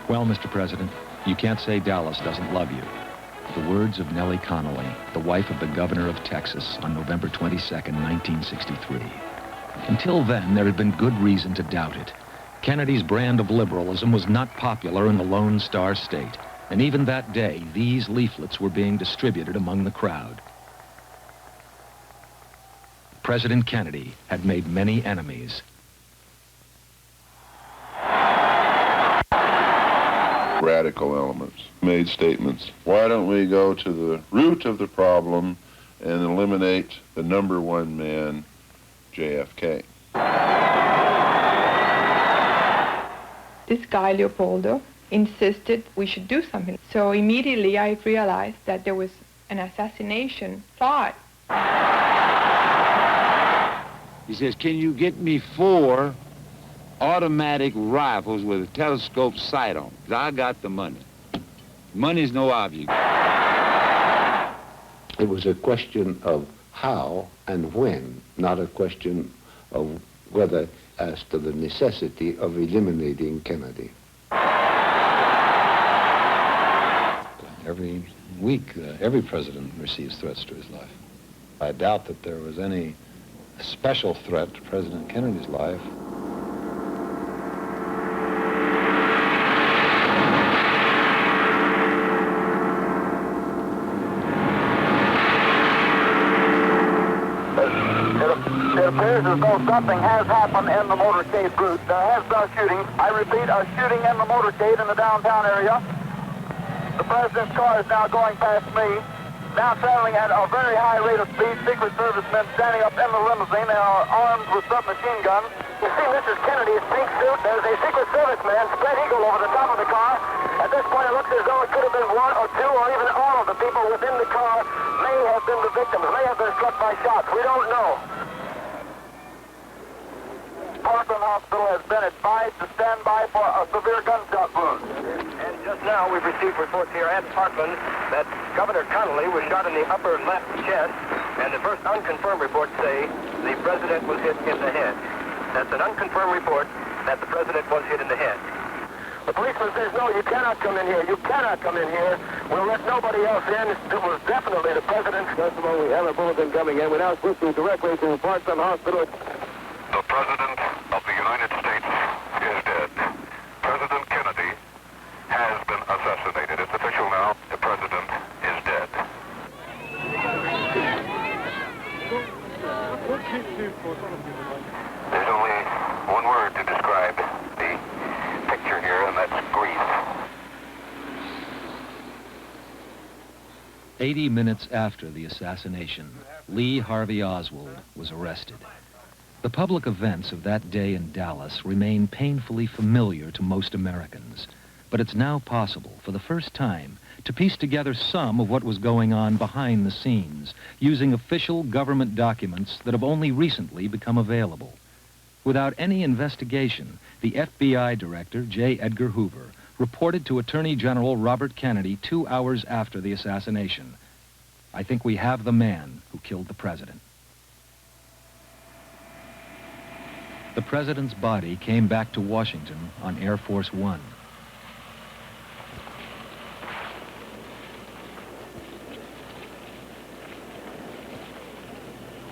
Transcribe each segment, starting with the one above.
Well, Mr. President, you can't say Dallas doesn't love you. The words of Nellie Connolly, the wife of the governor of Texas, on November 22nd, 1963. Until then, there had been good reason to doubt it. Kennedy's brand of liberalism was not popular in the Lone Star State, and even that day, these leaflets were being distributed among the crowd. President Kennedy had made many enemies. Radical elements made statements. Why don't we go to the root of the problem and eliminate the number one man, JFK? This guy, Leopoldo, insisted we should do something. So immediately I realized that there was an assassination plot. He says, can you get me 4 automatic rifles with a telescope sight on? 'Cause I got the money. Money's no object. It was a question of how and when, not a question of whether, as to the necessity of eliminating Kennedy. Every week, every president receives threats to his life. I doubt that there was any special threat to President Kennedy's life. It appears as though something has happened in the motorcade route. There has been a shooting. I repeat, a shooting in the motorcade in the downtown area. The president's car is now going past me, now traveling at a very high rate of speed. Secret Service men standing up in the limousine. They are armed with submachine guns. You see Mrs. Kennedy's pink suit. There's a Secret Service man, spread eagle over the top of the car. At this point, it looks as though it could have been 1 or 2 or even all of the people within the car may have been the victims, may have been struck by shots. We don't know. Parkland Hospital has been advised to stand by for a severe gunshot wound. And just now we've received reports here at Parkland that Governor Connolly was shot in the upper left chest, and the first unconfirmed reports say the president was hit in the head. That's an unconfirmed report that the president was hit in the head. The policeman says, no, you cannot come in here. You cannot come in here. We'll let nobody else in. It was definitely the president. First of all, we have a bulletin coming in. We now switch directly to Parkland Hospital. The President of the United States is dead. President Kennedy has been assassinated. It's official now. The President is dead. There's only one word to describe the picture here, and that's grief. 80 minutes after the assassination, Lee Harvey Oswald was arrested. The public events of that day in Dallas remain painfully familiar to most Americans, but it's now possible, for the first time, to piece together some of what was going on behind the scenes, using official government documents that have only recently become available. Without any investigation, the FBI director, J. Edgar Hoover, reported to Attorney General Robert Kennedy 2 hours after the assassination, "I think we have the man who killed the president." The president's body came back to Washington on Air Force One.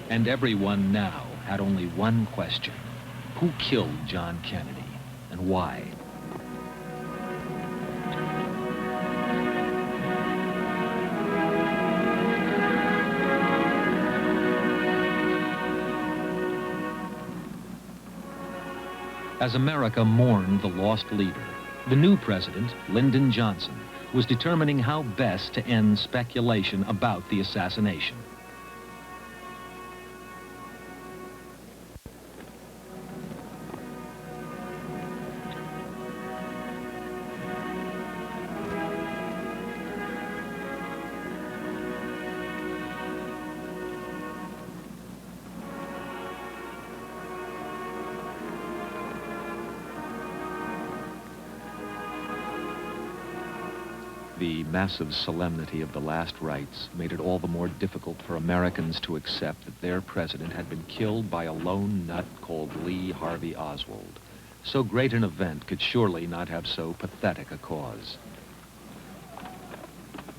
And everyone now had only one question: who killed John Kennedy, and why? As America mourned the lost leader, the new president, Lyndon Johnson, was determining how best to end speculation about the assassination. The massive solemnity of the last rites made it all the more difficult for Americans to accept that their president had been killed by a lone nut called Lee Harvey Oswald. So great an event could surely not have so pathetic a cause.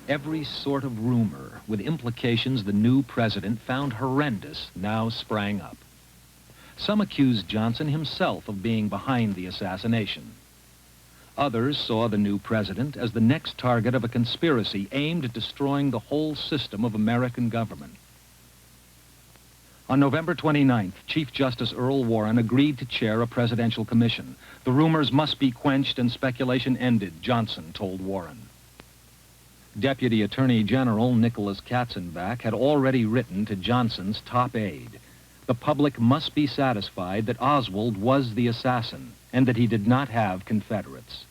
Every sort of rumor with implications the new president found horrendous now sprang up. Some accused Johnson himself of being behind the assassination. Others saw the new president as the next target of a conspiracy aimed at destroying the whole system of American government. On November 29th, Chief Justice Earl Warren agreed to chair a presidential commission. The rumors must be quenched and speculation ended, Johnson told Warren. Deputy Attorney General Nicholas Katzenbach had already written to Johnson's top aide. The public must be satisfied that Oswald was the assassin and that he did not have Confederates.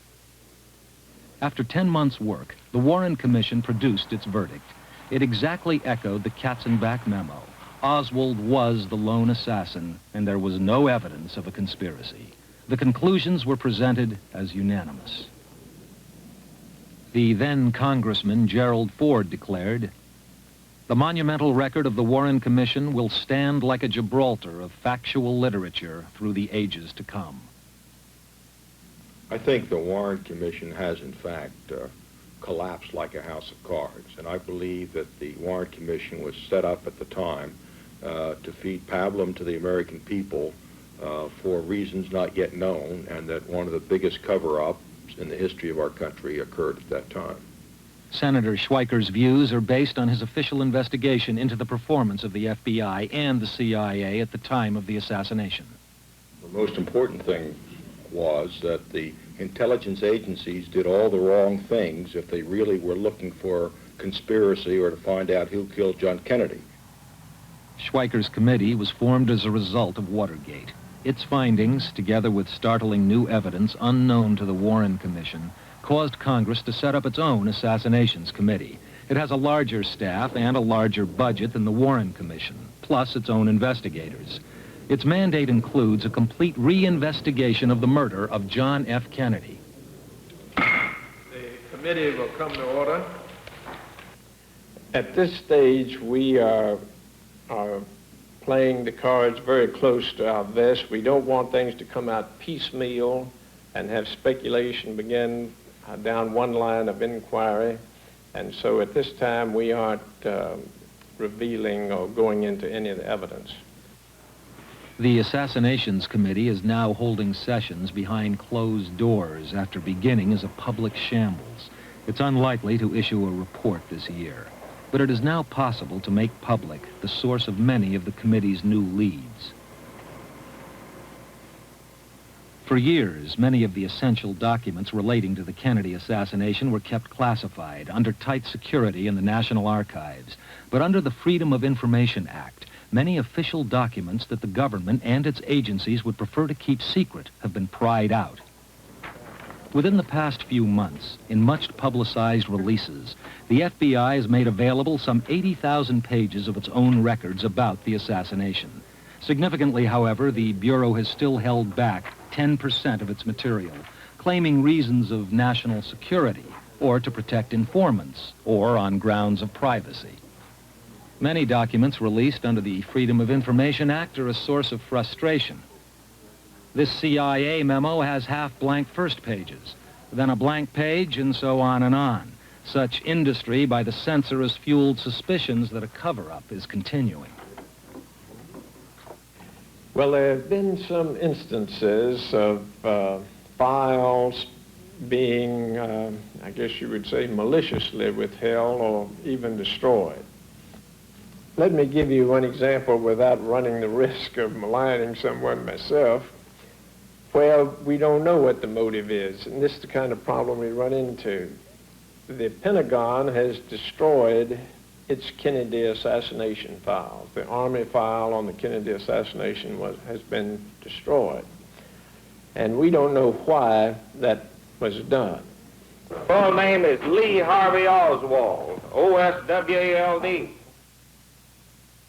After 10 months' work, the Warren Commission produced its verdict. It exactly echoed the Katzenbach memo. Oswald was the lone assassin, and there was no evidence of a conspiracy. The conclusions were presented as unanimous. The then Congressman Gerald Ford declared, "The monumental record of the Warren Commission will stand like a Gibraltar of factual literature through the ages to come." I think the Warren Commission has, in fact, collapsed like a house of cards. And I believe that the Warren Commission was set up at the time to feed pablum to the American people for reasons not yet known, and that one of the biggest cover-ups in the history of our country occurred at that time. Senator Schweiker's views are based on his official investigation into the performance of the FBI and the CIA at the time of the assassination. The most important thing was that the intelligence agencies did all the wrong things if they really were looking for conspiracy or to find out who killed John Kennedy. Schweiker's committee was formed as a result of Watergate. Its findings, together with startling new evidence unknown to the Warren Commission, caused Congress to set up its own Assassinations Committee. It has a larger staff and a larger budget than the Warren Commission, plus its own investigators. Its mandate includes a complete reinvestigation of the murder of John F. Kennedy. The committee will come to order. At this stage, we are playing the cards very close to our vest. We don't want things to come out piecemeal and have speculation begin down one line of inquiry. And so at this time, we aren't revealing or going into any of the evidence. The Assassinations Committee is now holding sessions behind closed doors after beginning as a public shambles. It's unlikely to issue a report this year, but it is now possible to make public the source of many of the committee's new leads. For years, many of the essential documents relating to the Kennedy assassination were kept classified under tight security in the National Archives. But under the Freedom of Information Act, many official documents that the government and its agencies would prefer to keep secret have been pried out. Within the past few months, in much publicized releases, the FBI has made available some 80,000 pages of its own records about the assassination. Significantly, however, the Bureau has still held back 10% of its material, claiming reasons of national security, or to protect informants, or on grounds of privacy. Many documents released under the Freedom of Information Act are a source of frustration. This CIA memo has half-blank first pages, then a blank page, and so on and on. Such industry by the censor has fueled suspicions that a cover-up is continuing. Well, there have been some instances of files being, I guess you would say, maliciously withheld or even destroyed. Let me give you one example without running the risk of maligning someone myself. Well, we don't know what the motive is, and this is the kind of problem we run into. The Pentagon has destroyed its Kennedy assassination files. The Army file on the Kennedy assassination has been destroyed. And we don't know why that was done. Full name is Lee Harvey Oswald, O-S-W-A-L-D.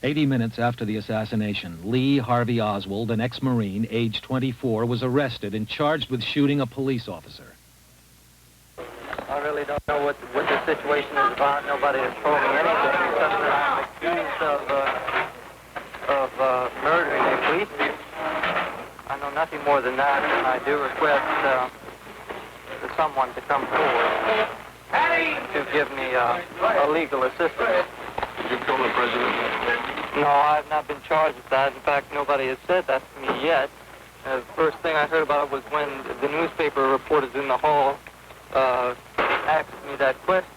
80 minutes after the assassination, Lee Harvey Oswald, an ex-Marine, age 24, was arrested and charged with shooting a police officer. I really don't know what the situation is about. Nobody has told me anything except that I'm accused of murdering a policeman. I don't nothing more than that. And I do request someone to come forward to give me a legal assistance. Did you kill the president? No, I've not been charged with that. In fact, nobody has said that to me yet. The first thing I heard about it was when the newspaper reporters in the hall asked me that question.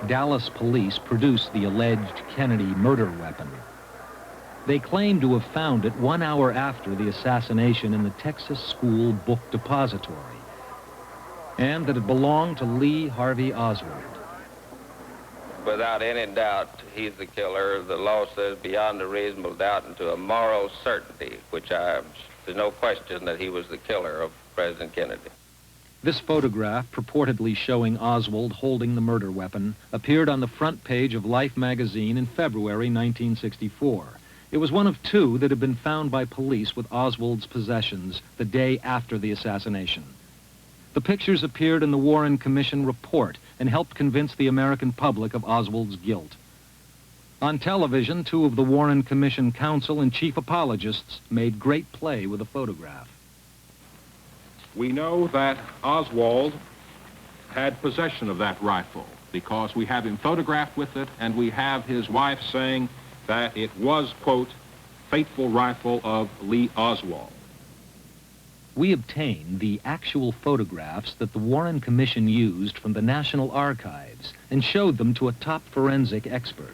Dallas police produced the alleged Kennedy murder weapon. They claimed to have found it 1 hour after the assassination in the Texas School Book Depository, and that it belonged to Lee Harvey Oswald. Without any doubt, he's the killer. The law says beyond a reasonable doubt and to a moral certainty, there's no question that he was the killer of President Kennedy. This photograph, purportedly showing Oswald holding the murder weapon, appeared on the front page of Life magazine in February 1964. It was one of two that had been found by police with Oswald's possessions the day after the assassination. The pictures appeared in the Warren Commission report and helped convince the American public of Oswald's guilt. On television, two of the Warren Commission counsel and chief apologists made great play with the photograph. We know that Oswald had possession of that rifle because we have him photographed with it, and we have his wife saying that it was, quote, faithful rifle of Lee Oswald. We obtained the actual photographs that the Warren Commission used from the National Archives and showed them to a top forensic expert.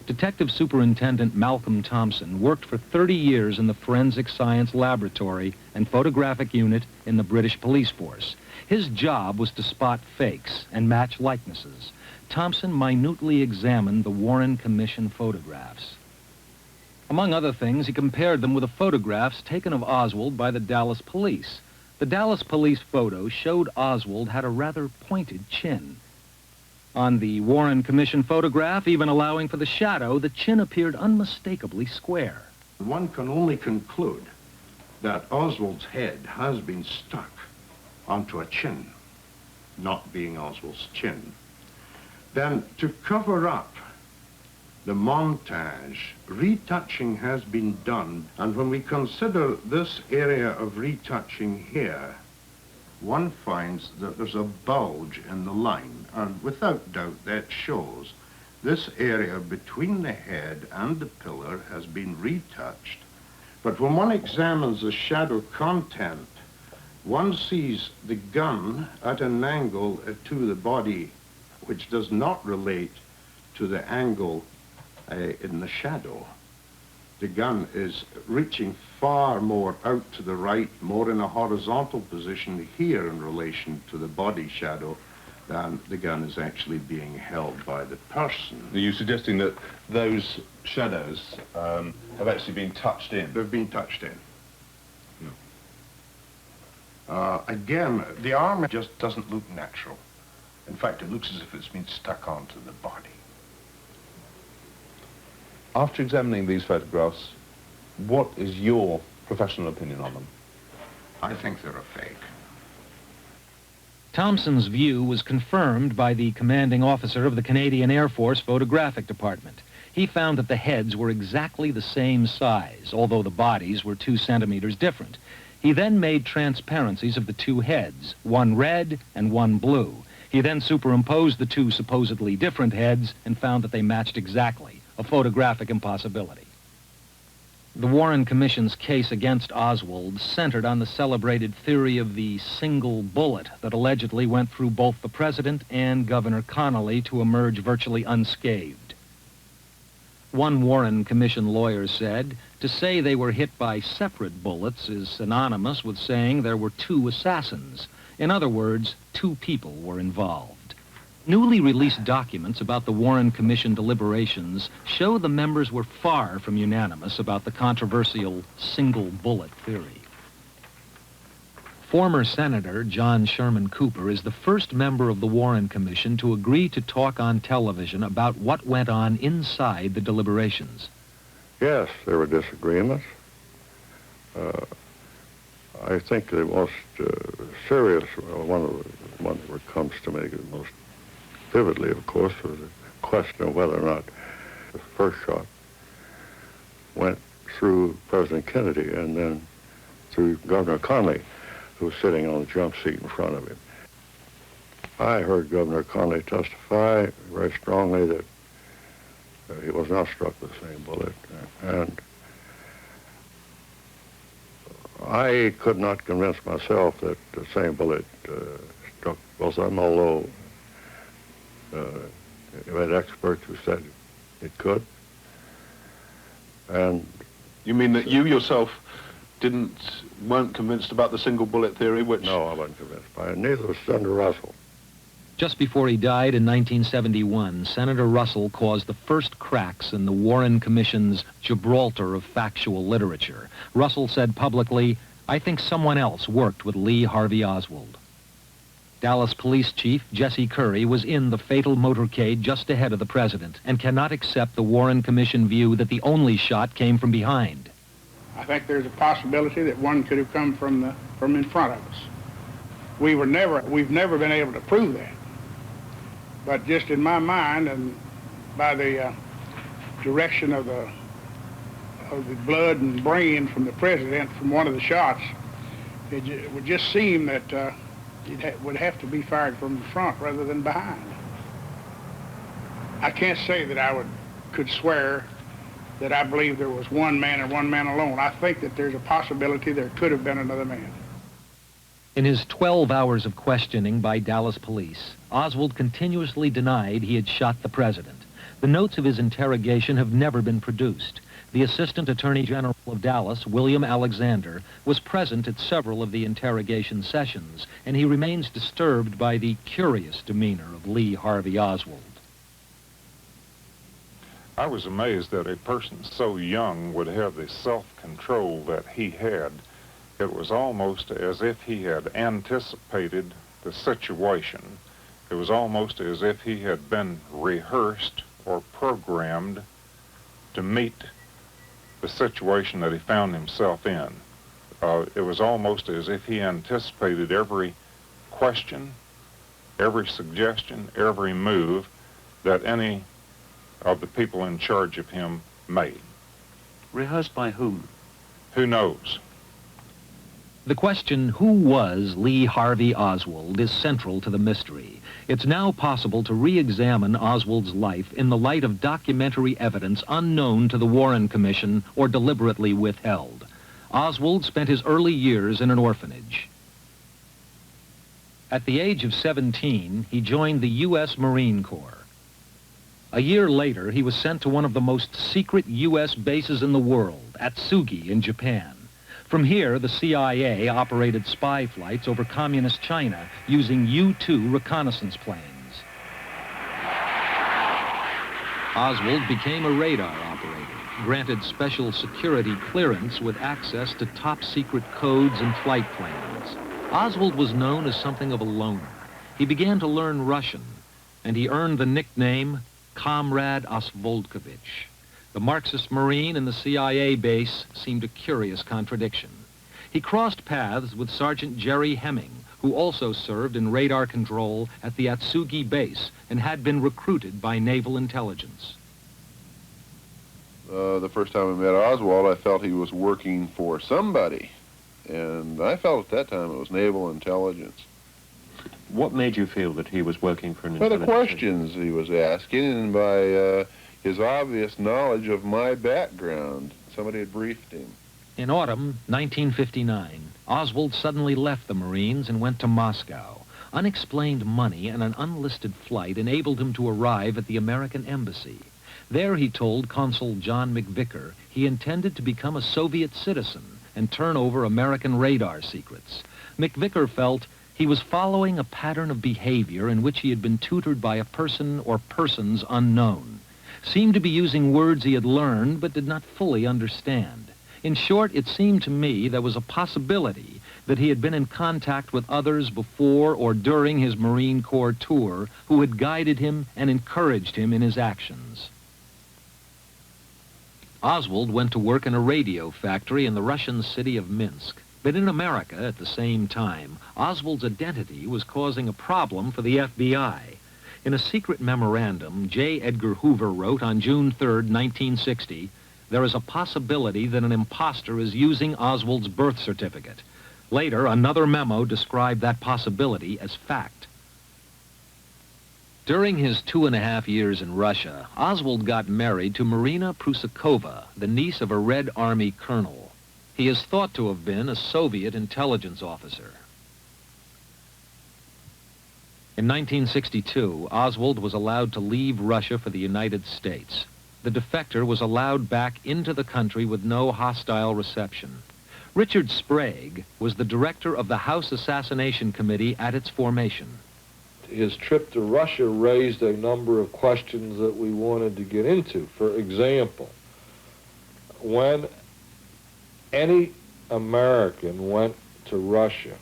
Detective Superintendent Malcolm Thompson worked for 30 years in the Forensic Science Laboratory and Photographic Unit in the British Police Force. His job was to spot fakes and match likenesses. Thompson minutely examined the Warren Commission photographs. Among other things, he compared them with the photographs taken of Oswald by the Dallas police. The Dallas police photo showed Oswald had a rather pointed chin. On the Warren Commission photograph, even allowing for the shadow, the chin appeared unmistakably square. One can only conclude that Oswald's head has been stuck onto a chin, not being Oswald's chin. Then, to cover up the montage, retouching has been done, and when we consider this area of retouching here, one finds that there's a bulge in the line, and without doubt that shows this area between the head and the pillar has been retouched. But when one examines the shadow content, one sees the gun at an angle to the body, which does not relate to the angle in the shadow. The gun is reaching far more out to the right, more in a horizontal position here in relation to the body shadow than the gun is actually being held by the person. Are you suggesting that those shadows have actually been touched in? They've been touched in. Again, the arm just doesn't look natural. In fact, it looks as if it's been stuck onto the body. After examining these photographs, what is your professional opinion on them? I think they're a fake. Thompson's view was confirmed by the commanding officer of the Canadian Air Force Photographic Department. He found that the heads were exactly the same size, although the bodies were 2 centimeters different. He then made transparencies of the two heads, one red and one blue. He then superimposed the two supposedly different heads and found that they matched exactly, a photographic impossibility. The Warren Commission's case against Oswald centered on the celebrated theory of the single bullet that allegedly went through both the president and Governor Connolly to emerge virtually unscathed. One Warren Commission lawyer said, to say they were hit by separate bullets is synonymous with saying there were 2 assassins. In other words, 2 people were involved. Newly released documents about the Warren Commission deliberations show the members were far from unanimous about the controversial single bullet theory. Former Senator John Sherman Cooper is the first member of the Warren Commission to agree to talk on television about what went on inside the deliberations. Yes, there were disagreements. I think the most serious, one that comes to me the most vividly, of course, was the question of whether or not the first shot went through President Kennedy and then through Governor Connally, who was sitting on the jump seat in front of him. I heard Governor Connally testify very strongly that he was not struck with the same bullet, and I could not convince myself that the same bullet struck both of them, although you had experts who said it could. And you mean that you yourself weren't convinced about the single bullet theory, which... No, I wasn't convinced by it. Neither was Senator Russell. Just before he died in 1971, Senator Russell caused the first cracks in the Warren Commission's Gibraltar of factual literature. Russell said publicly, "I think someone else worked with Lee Harvey Oswald." Dallas Police Chief Jesse Curry was in the fatal motorcade just ahead of the president and cannot accept the Warren Commission view that the only shot came from behind. I think there's a possibility that one could have come from in front of us. We've never been able to prove that. But just in my mind, and by the direction of the blood and brain from the president from one of the shots, it would just seem that it would have to be fired from the front rather than behind. I can't say that I could swear that I believe there was one man and one man alone. I think that there's a possibility there could have been another man. In his 12 hours of questioning by Dallas police, Oswald continuously denied he had shot the president. The notes of his interrogation have never been produced. The Assistant Attorney General of Dallas, William Alexander, was present at several of the interrogation sessions, and he remains disturbed by the curious demeanor of Lee Harvey Oswald. I was amazed that a person so young would have the self-control that he had. It was almost as if he had anticipated the situation. It was almost as if he had been rehearsed or programmed to meet the situation that he found himself in. It was almost as if he anticipated every question, every suggestion, every move that any of the people in charge of him made. Rehearsed by whom? Who knows? The question, who was Lee Harvey Oswald, is central to the mystery. It's now possible to re-examine Oswald's life in the light of documentary evidence unknown to the Warren Commission or deliberately withheld. Oswald spent his early years in an orphanage. At the age of 17, he joined the U.S. Marine Corps. A year later, he was sent to one of the most secret U.S. bases in the world, Atsugi in Japan. From here, the CIA operated spy flights over communist China using U-2 reconnaissance planes. Oswald became a radar operator, granted special security clearance with access to top-secret codes and flight plans. Oswald was known as something of a loner. He began to learn Russian, and he earned the nickname Comrade Oswaldkovich. The Marxist Marine in the CIA base seemed a curious contradiction. He crossed paths with Sergeant Jerry Hemming, who also served in radar control at the Atsugi base and had been recruited by naval intelligence. The first time I met Oswald, I felt he was working for somebody. And I felt at that time it was naval intelligence. What made you feel that he was working for an By the intelligence? questions he was asking and by his obvious knowledge of my background. Somebody had briefed him. In autumn 1959, Oswald suddenly left the Marines and went to Moscow. Unexplained money and an unlisted flight enabled him to arrive at the American Embassy. There he told Consul John McVicker he intended to become a Soviet citizen and turn over American radar secrets. McVicker felt he was following a pattern of behavior in which he had been tutored by a person or persons unknown. Seemed to be using words he had learned but did not fully understand. In short, it seemed to me there was a possibility that he had been in contact with others before or during his Marine Corps tour who had guided him and encouraged him in his actions. Oswald went to work in a radio factory in the Russian city of Minsk. But in America, at the same time, Oswald's identity was causing a problem for the FBI. In a secret memorandum J. Edgar Hoover wrote on June 3, 1960, there is a possibility that an imposter is using Oswald's birth certificate. Later, another memo described that possibility as fact. During his 2.5 years in Russia, Oswald got married to Marina Prusakova, the niece of a Red Army colonel. He is thought to have been a Soviet intelligence officer. In 1962, Oswald was allowed to leave Russia for the United States. The defector was allowed back into the country with no hostile reception. Richard Sprague was the director of the House Assassination Committee at its formation. His trip to Russia raised a number of questions that we wanted to get into. For example, when any American went to Russia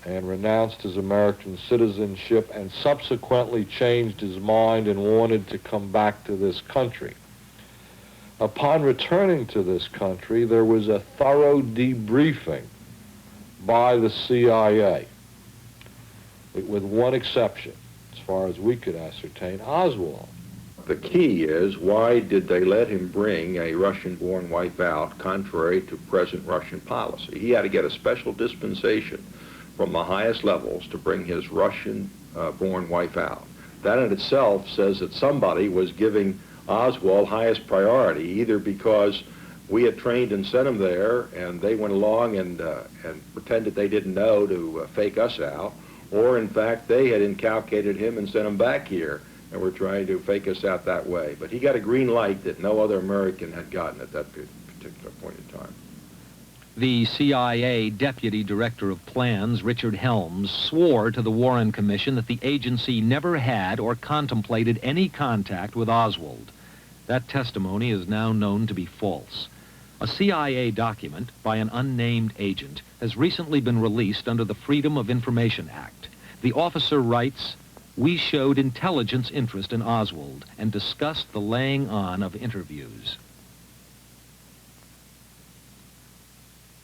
and renounced his American citizenship and subsequently changed his mind and wanted to come back to this country, upon returning to this country, there was a thorough debriefing by the CIA, with one exception, as far as we could ascertain, Oswald. The key is, why did they let him bring a Russian-born wife out contrary to present Russian policy? He had to get a special dispensation from the highest levels to bring his Russian-born wife out. That in itself says that somebody was giving Oswald highest priority, either because we had trained and sent him there and they went along and pretended they didn't know to fake us out, or in fact they had incalcated him and sent him back here and were trying to fake us out that way. But he got a green light that no other American had gotten at that particular point in time. The CIA Deputy Director of Plans, Richard Helms, swore to the Warren Commission that the agency never had or contemplated any contact with Oswald. That testimony is now known to be false. A CIA document by an unnamed agent has recently been released under the Freedom of Information Act. The officer writes, "We showed intelligence interest in Oswald and discussed the laying on of interviews."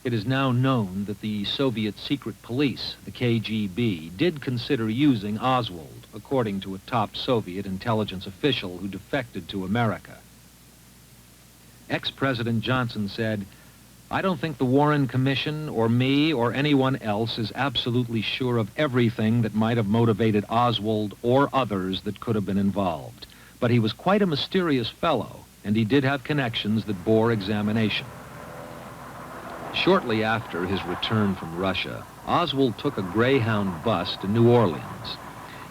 It is now known that the Soviet secret police, the KGB, did consider using Oswald, according to a top Soviet intelligence official who defected to America. Ex-President Johnson said, "I don't think the Warren Commission or me or anyone else is absolutely sure of everything that might have motivated Oswald or others that could have been involved. But he was quite a mysterious fellow, and he did have connections that bore examination." Shortly after his return from Russia, Oswald took a Greyhound bus to New Orleans.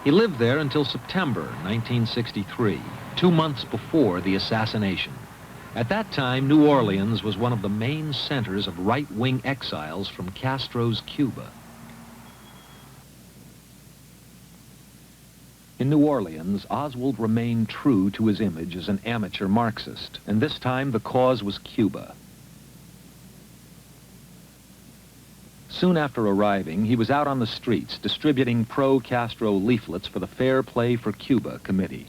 He lived there until September 1963, 2 months before the assassination. At that time, New Orleans was one of the main centers of right-wing exiles from Castro's Cuba. In New Orleans, Oswald remained true to his image as an amateur Marxist, and this time the cause was Cuba. Soon after arriving, he was out on the streets distributing pro-Castro leaflets for the Fair Play for Cuba committee.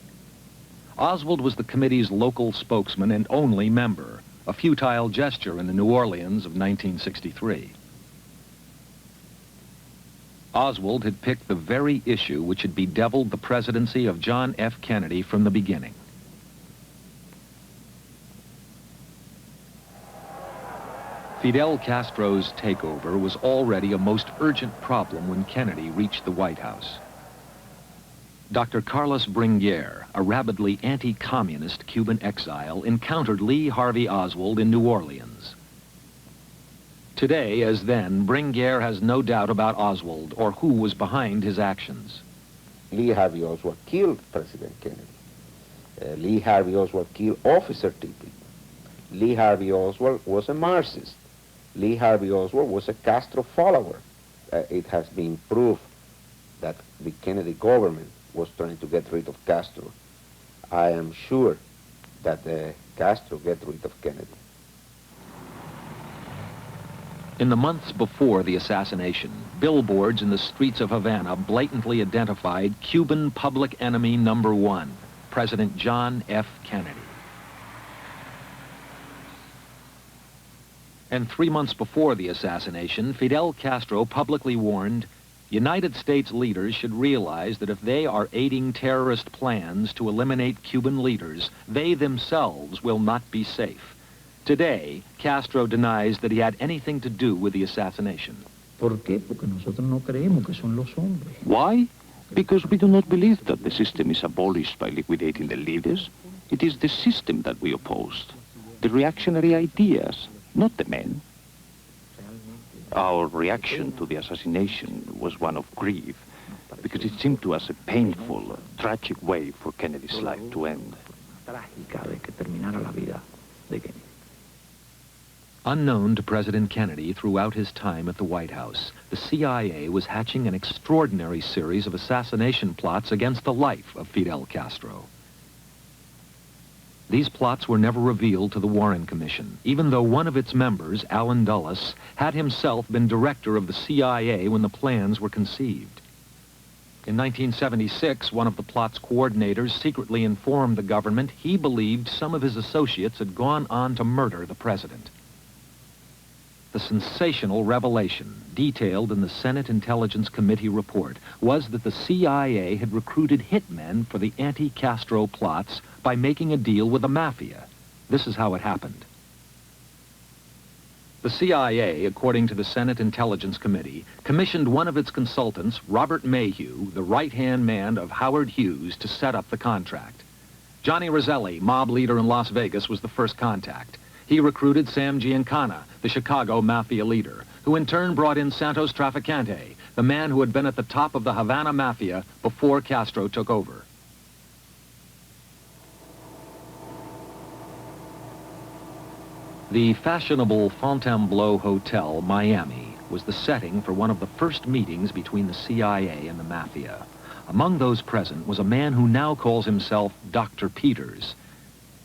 Oswald was the committee's local spokesman and only member, a futile gesture in the New Orleans of 1963. Oswald had picked the very issue which had bedeviled the presidency of John F. Kennedy from the beginning. Fidel Castro's takeover was already a most urgent problem when Kennedy reached the White House. Dr. Carlos Bringuier, a rabidly anti-communist Cuban exile, encountered Lee Harvey Oswald in New Orleans. Today, as then, Bringuier has no doubt about Oswald or who was behind his actions. Lee Harvey Oswald killed President Kennedy. Lee Harvey Oswald killed Officer Tippit. Lee Harvey Oswald was a Marxist. Lee Harvey Oswald was a Castro follower. It has been proved that the Kennedy government was trying to get rid of Castro. I am sure that Castro get rid of Kennedy. In the months before the assassination, billboards in the streets of Havana blatantly identified Cuban public enemy number 1, President John F. Kennedy. And 3 months before the assassination, Fidel Castro publicly warned, United States leaders should realize that if they are aiding terrorist plans to eliminate Cuban leaders, they themselves will not be safe. Today, Castro denies that he had anything to do with the assassination. ¿Por qué? Porque nosotros no creemos que son los hombres. Why? Because we do not believe that the system is abolished by liquidating the leaders. It is the system that we opposed, the reactionary ideas, not the men. Our reaction to the assassination was one of grief, because it seemed to us a painful, tragic way for Kennedy's life to end. Unknown to President Kennedy throughout his time at the White House, the CIA was hatching an extraordinary series of assassination plots against the life of Fidel Castro. These plots were never revealed to the Warren Commission, even though one of its members, Allen Dulles, had himself been director of the CIA when the plans were conceived. In 1976, one of the plot's coordinators secretly informed the government he believed some of his associates had gone on to murder the president. The sensational revelation, detailed in the Senate Intelligence Committee report, was that the CIA had recruited hitmen for the anti-Castro plots by making a deal with the mafia. This is how it happened. The CIA, according to the Senate Intelligence Committee, commissioned one of its consultants, Robert Mayhew, the right-hand man of Howard Hughes, to set up the contract. Johnny Roselli, mob leader in Las Vegas, was the first contact. He recruited Sam Giancana, the Chicago mafia leader, who in turn brought in Santos Trafficante, the man who had been at the top of the Havana mafia before Castro took over. The fashionable Fontainebleau Hotel, Miami, was the setting for one of the first meetings between the CIA and the mafia. Among those present was a man who now calls himself Dr. Peters.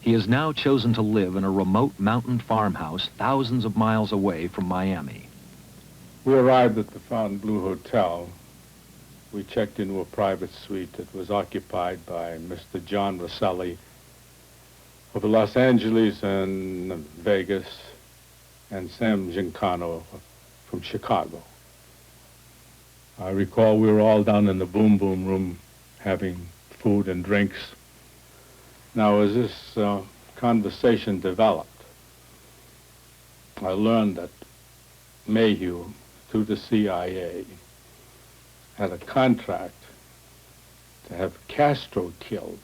He has now chosen to live in a remote mountain farmhouse thousands of miles away from Miami. We arrived at the Fontainebleau Hotel. We checked into a private suite that was occupied by Mr. John Roselli of Los Angeles and Vegas, and Sam Giancana from Chicago. I recall we were all down in the boom boom room having food and drinks. Now, as this conversation developed, I learned that Mayhew, through the CIA, had a contract to have Castro killed.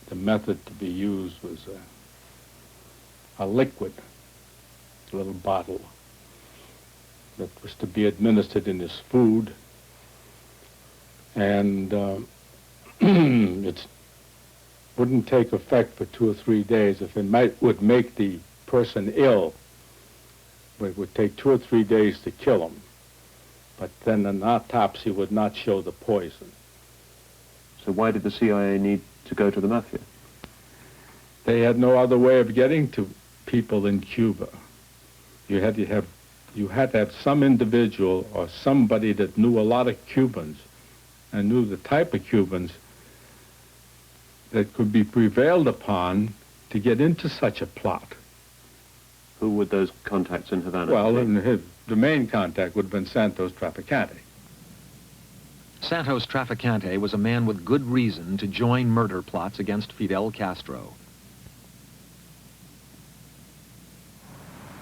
The method to be used was a liquid, a little bottle, that was to be administered in his food, and it wouldn't take effect for 2 or 3 days. If it would make the person ill, but it would take 2 or 3 days to kill him. But then an autopsy would not show the poison. So why did the CIA need to go to the mafia? They had no other way of getting to people in Cuba. You had to have some individual or somebody that knew a lot of Cubans and knew the type of Cubans that could be prevailed upon to get into such a plot. Who would those contacts in Havana Well, be? The main contact would have been Santos Trafficante. Santos Trafficante was a man with good reason to join murder plots against Fidel Castro.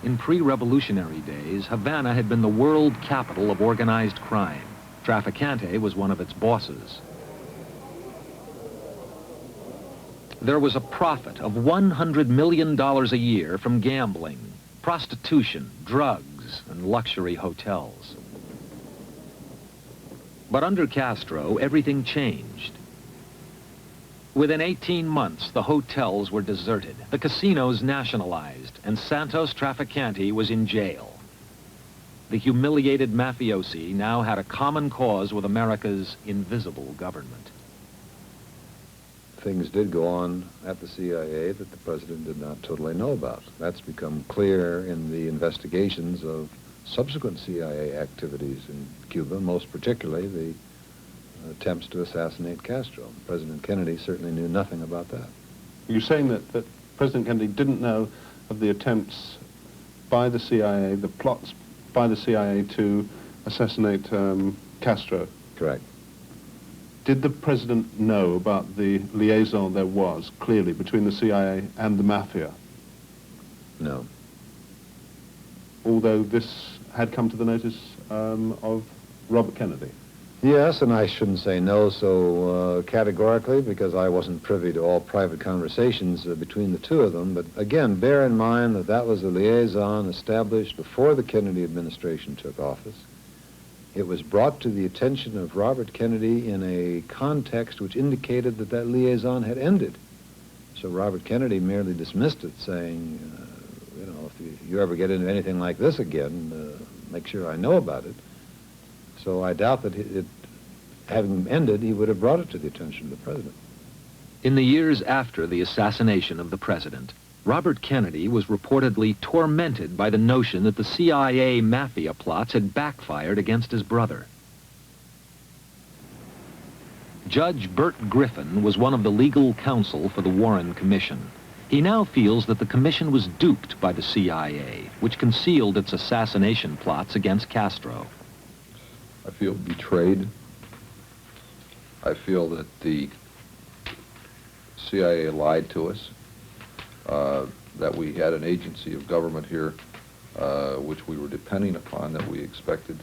In pre-revolutionary days, Havana had been the world capital of organized crime. Trafficante was one of its bosses. There was a profit of $100 million a year from gambling, prostitution, drugs, and luxury hotels. But under Castro, everything changed. Within 18 months, the hotels were deserted, the casinos nationalized, and Santos Trafficante was in jail. The humiliated mafiosi now had a common cause with America's invisible government. Things did go on at the CIA that the president did not totally know about. That's become clear in the investigations of subsequent CIA activities in Cuba, most particularly the attempts to assassinate Castro. President Kennedy certainly knew nothing about that. You're saying that President Kennedy didn't know of the attempts by the CIA, the plots by the CIA to assassinate Castro? Correct. Did the president know about the liaison there was, clearly, between the CIA and the mafia? No. Although this had come to the notice of Robert Kennedy. Yes, and I shouldn't say no so categorically because I wasn't privy to all private conversations between the two of them. But again, bear in mind that that was a liaison established before the Kennedy administration took office. It was brought to the attention of Robert Kennedy in a context which indicated that that liaison had ended. So Robert Kennedy merely dismissed it, saying, you know, if you ever get into anything like this again, make sure I know about it. So I doubt that it, having ended, he would have brought it to the attention of the president. In the years after the assassination of the president, Robert Kennedy was reportedly tormented by the notion that the CIA mafia plots had backfired against his brother. Judge Burt Griffin was one of the legal counsel for the Warren Commission. He now feels that the commission was duped by the CIA, which concealed its assassination plots against Castro. I feel betrayed. I feel that the CIA lied to us, that we had an agency of government here which we were depending upon, that we expected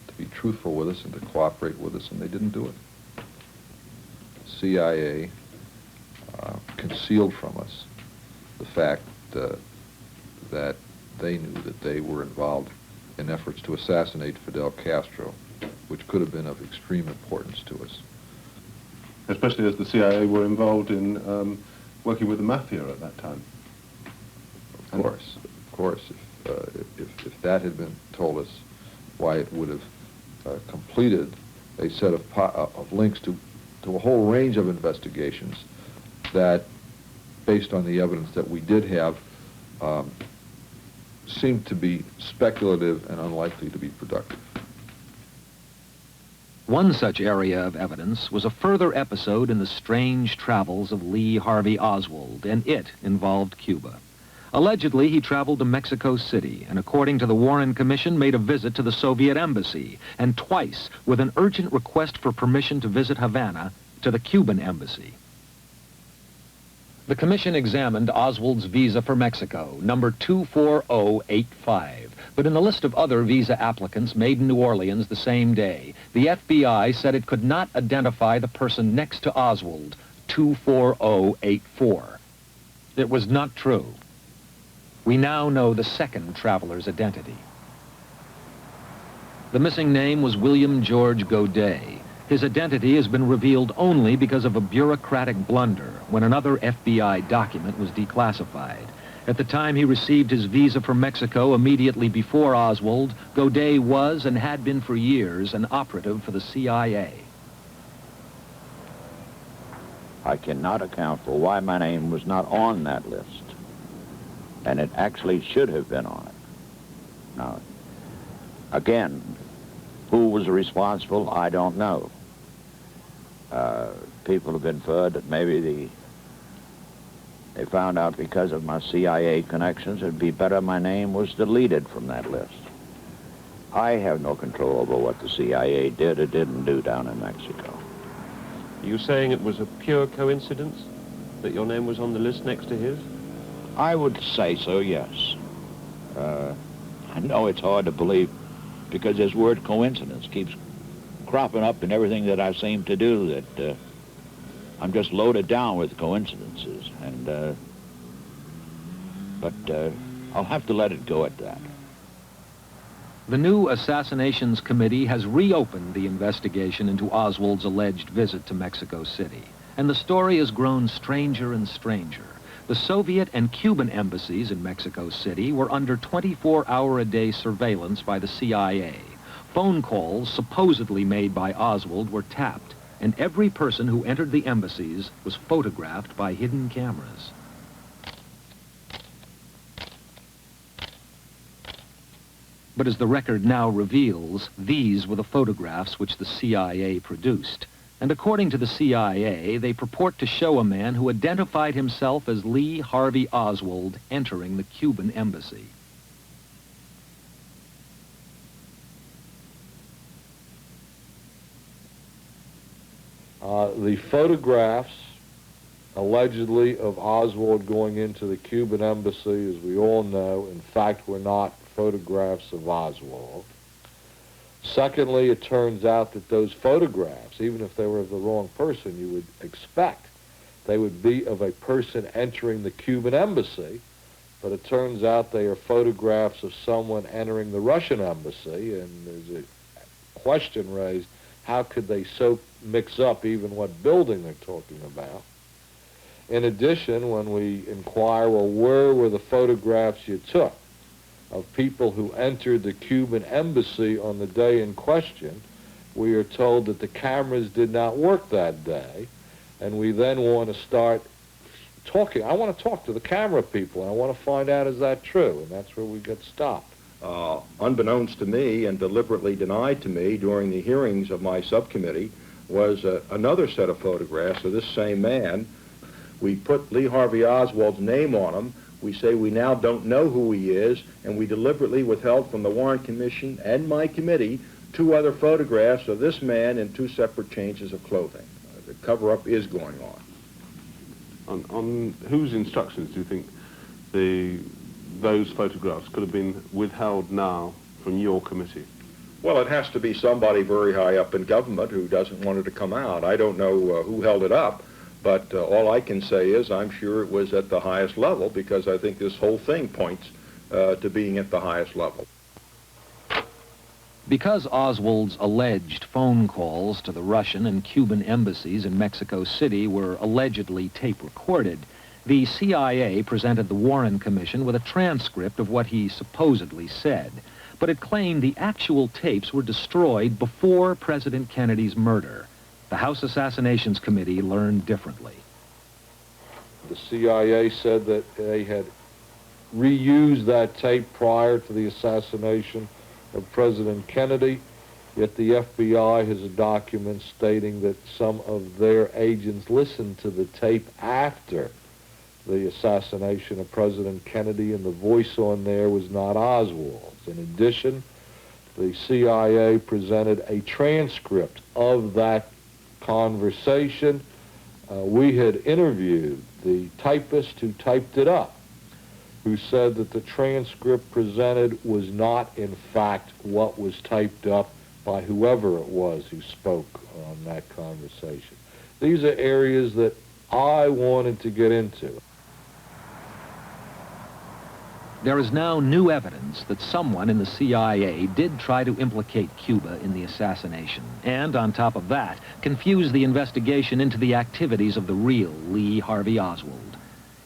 to be truthful with us and to cooperate with us, and they didn't do it. CIA concealed from us the fact that they knew that they were involved in efforts to assassinate Fidel Castro, which could have been of extreme importance to us. Especially as the CIA were involved in working with the mafia at that time. Of course. If that had been told us, why it would have completed a set of links to a whole range of investigations that, based on the evidence that we did have, seemed to be speculative and unlikely to be productive. One such area of evidence was a further episode in the strange travels of Lee Harvey Oswald, and it involved Cuba. Allegedly, he traveled to Mexico City and, according to the Warren Commission, made a visit to the Soviet embassy, and twice, with an urgent request for permission to visit Havana, to the Cuban embassy. The commission examined Oswald's visa for Mexico, number 24085. But in the list of other visa applicants made in New Orleans the same day, the FBI said it could not identify the person next to Oswald, 24084. It was not true. We now know the second traveler's identity. The missing name was William George Godet. His identity has been revealed only because of a bureaucratic blunder when another FBI document was declassified. At the time he received his visa for Mexico immediately before Oswald, Godet was and had been for years an operative for the CIA. I cannot account for why my name was not on that list. And it actually should have been on it. Now, again, who was responsible, I don't know. People have inferred that maybe they found out because of my CIA connections, it'd be better my name was deleted from that list. I have no control over what the CIA did or didn't do down in Mexico. Are you saying it was a pure coincidence that your name was on the list next to his? I would say so, yes. I know it's hard to believe because this word coincidence keeps cropping up in everything that I seem to do, that I'm just loaded down with coincidences, and but I'll have to let it go at that. The new Assassinations Committee has reopened the investigation into Oswald's alleged visit to Mexico City, and the story has grown stranger and stranger. The Soviet and Cuban embassies in Mexico City were under 24-hour-a-day surveillance by the CIA. Phone calls supposedly made by Oswald were tapped, and every person who entered the embassies was photographed by hidden cameras. But as the record now reveals, these were the photographs which the CIA produced. And according to the CIA, they purport to show a man who identified himself as Lee Harvey Oswald entering the Cuban embassy. The photographs allegedly of Oswald going into the Cuban embassy, as we all know, in fact, were not photographs of Oswald. Secondly, it turns out that those photographs, even if they were of the wrong person, you would expect they would be of a person entering the Cuban embassy, but it turns out they are photographs of someone entering the Russian embassy, and there's a question raised, how could they so mix up even what building they're talking about? In addition, when we inquire, well, where were the photographs you took of people who entered the Cuban embassy on the day in question, we are told that the cameras did not work that day, and we then want to start talking. I want to talk to the camera people, and I want to find out, is that true? And that's where we get stopped. Unbeknownst to me and deliberately denied to me during the hearings of my subcommittee was another set of photographs of this same man. We put Lee Harvey Oswald's name on them. We say we now don't know who he is, and we deliberately withheld from the Warren Commission and my committee 2 other photographs of this man in 2 separate changes of clothing. The cover-up is going on. On whose instructions do you think those photographs could have been withheld now from your committee? Well, it has to be somebody very high up in government who doesn't want it to come out. I don't know who held it up, but all I can say is I'm sure it was at the highest level, because I think this whole thing points to being at the highest level. Because Oswald's alleged phone calls to the Russian and Cuban embassies in Mexico City were allegedly tape-recorded, the CIA presented the Warren Commission with a transcript of what he supposedly said, but it claimed the actual tapes were destroyed before President Kennedy's murder. The House Assassinations Committee learned differently. The CIA said that they had reused that tape prior to the assassination of President Kennedy, yet the FBI has a document stating that some of their agents listened to the tape after the assassination of President Kennedy, and the voice on there was not Oswald's. In addition, the CIA presented a transcript of that conversation. We had interviewed the typist who typed it up, who said that the transcript presented was not, in fact, what was typed up by whoever it was who spoke on that conversation. These are areas that I wanted to get into. There is now new evidence that someone in the CIA did try to implicate Cuba in the assassination, and on top of that, confuse the investigation into the activities of the real Lee Harvey Oswald.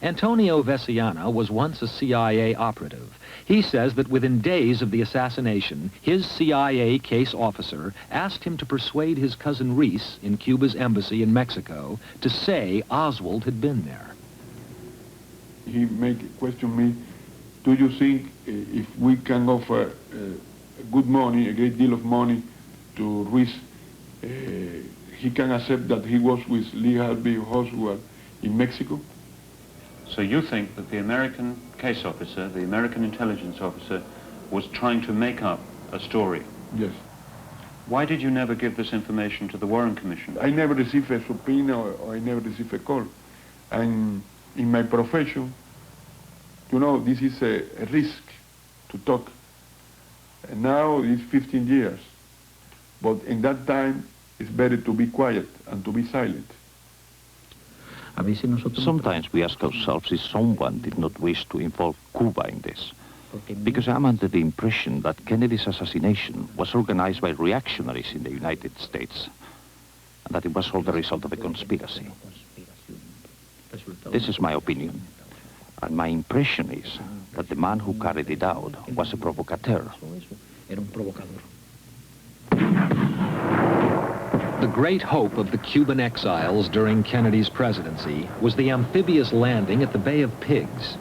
Antonio Veciana was once a CIA operative. He says that within days of the assassination, his CIA case officer asked him to persuade his cousin Reese in Cuba's embassy in Mexico to say Oswald had been there. He questioned me, do you think if we can offer good money, a great deal of money to Reese, he can accept that he was with Lee Harvey Oswald in Mexico? So you think that the American case officer, the American intelligence officer, was trying to make up a story? Yes. Why did you never give this information to the Warren Commission? I never received a subpoena or I never received a call. And in my profession, you know, this is a risk to talk. And now it's 15 years. But in that time, it's better to be quiet and to be silent. Sometimes we ask ourselves if someone did not wish to involve Cuba in this. Because I'm under the impression that Kennedy's assassination was organized by reactionaries in the United States, and that it was all the result of a conspiracy. This is my opinion, and my impression is that the man who carried it out was a provocateur. The great hope of the Cuban exiles during Kennedy's presidency was the amphibious landing at the Bay of Pigs.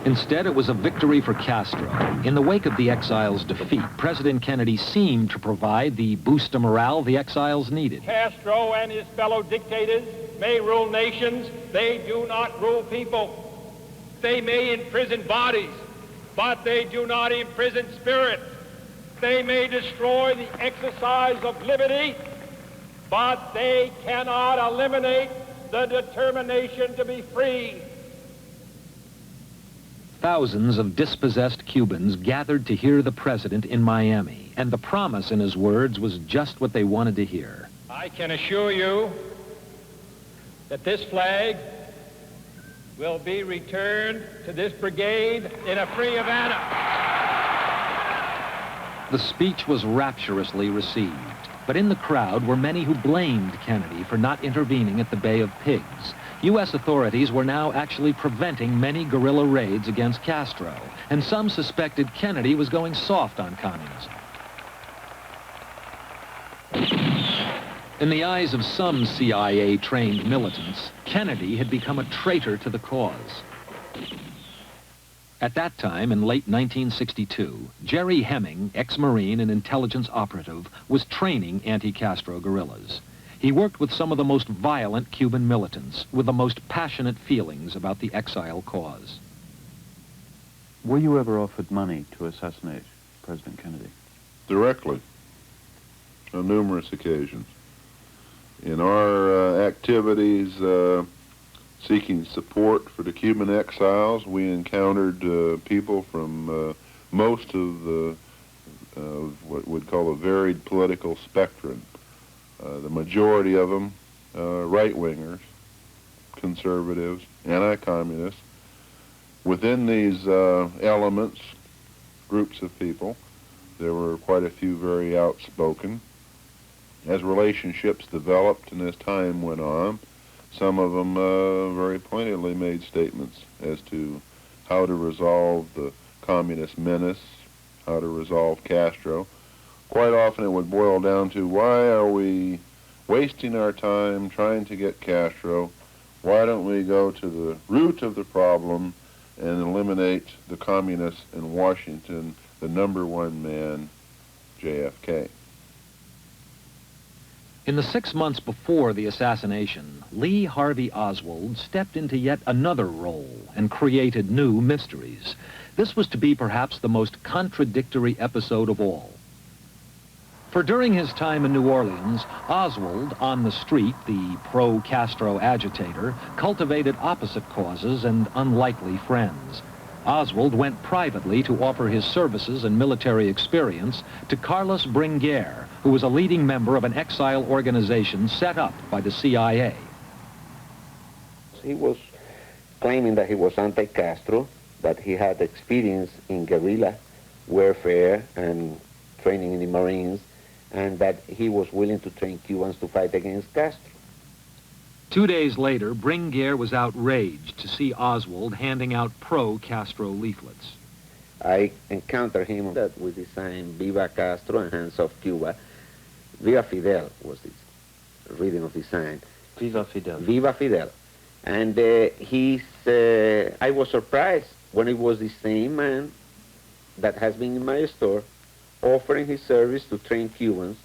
Instead, it was a victory for Castro. In the wake of the exiles' defeat, President Kennedy seemed to provide the boost of morale the exiles needed. Castro and his fellow dictators may rule nations. They do not rule people. They may imprison bodies, but they do not imprison spirit. They may destroy the exercise of liberty, but they cannot eliminate the determination to be free. Thousands of dispossessed Cubans gathered to hear the president in Miami, and the promise in his words was just what they wanted to hear. I can assure you that this flag will be returned to this brigade in a free Havana. The speech was rapturously received, but in the crowd were many who blamed Kennedy for not intervening at the Bay of Pigs. U.S. authorities were now actually preventing many guerrilla raids against Castro, and some suspected Kennedy was going soft on communism. In the eyes of some CIA-trained militants, Kennedy had become a traitor to the cause. At that time, in late 1962, Jerry Hemming, ex-Marine and intelligence operative, was training anti-Castro guerrillas. He worked with some of the most violent Cuban militants, with the most passionate feelings about the exile cause. Were you ever offered money to assassinate President Kennedy? Directly, on numerous occasions. In our activities seeking support for the Cuban exiles, we encountered people from most of the what we'd call a varied political spectrum. The majority of them right-wingers, conservatives, anti-communists. Within these elements, groups of people, there were quite a few very outspoken. As relationships developed and as time went on, some of them very pointedly made statements as to how to resolve the communist menace, how to resolve Castro. Quite often it would boil down to, why are we wasting our time trying to get Castro? Why don't we go to the root of the problem and eliminate the communists in Washington, the #1 man, JFK? In the 6 months before the assassination, Lee Harvey Oswald stepped into yet another role and created new mysteries. This was to be perhaps the most contradictory episode of all. For during his time in New Orleans, Oswald, on the street, the pro-Castro agitator, cultivated opposite causes and unlikely friends. Oswald went privately to offer his services and military experience to Carlos Bringuer, who was a leading member of an exile organization set up by the CIA. He was claiming that he was anti-Castro, that he had experience in guerrilla warfare and training in the Marines, and that he was willing to train Cubans to fight against Castro. 2 days later, Bringuer was outraged to see Oswald handing out pro-Castro leaflets. I encountered him that with the sign Viva Castro and Hands Off Cuba. Viva Fidel was the reading of the sign. Viva Fidel. Viva Fidel. And I was surprised when it was the same man that has been in my store offering his service to train Cubans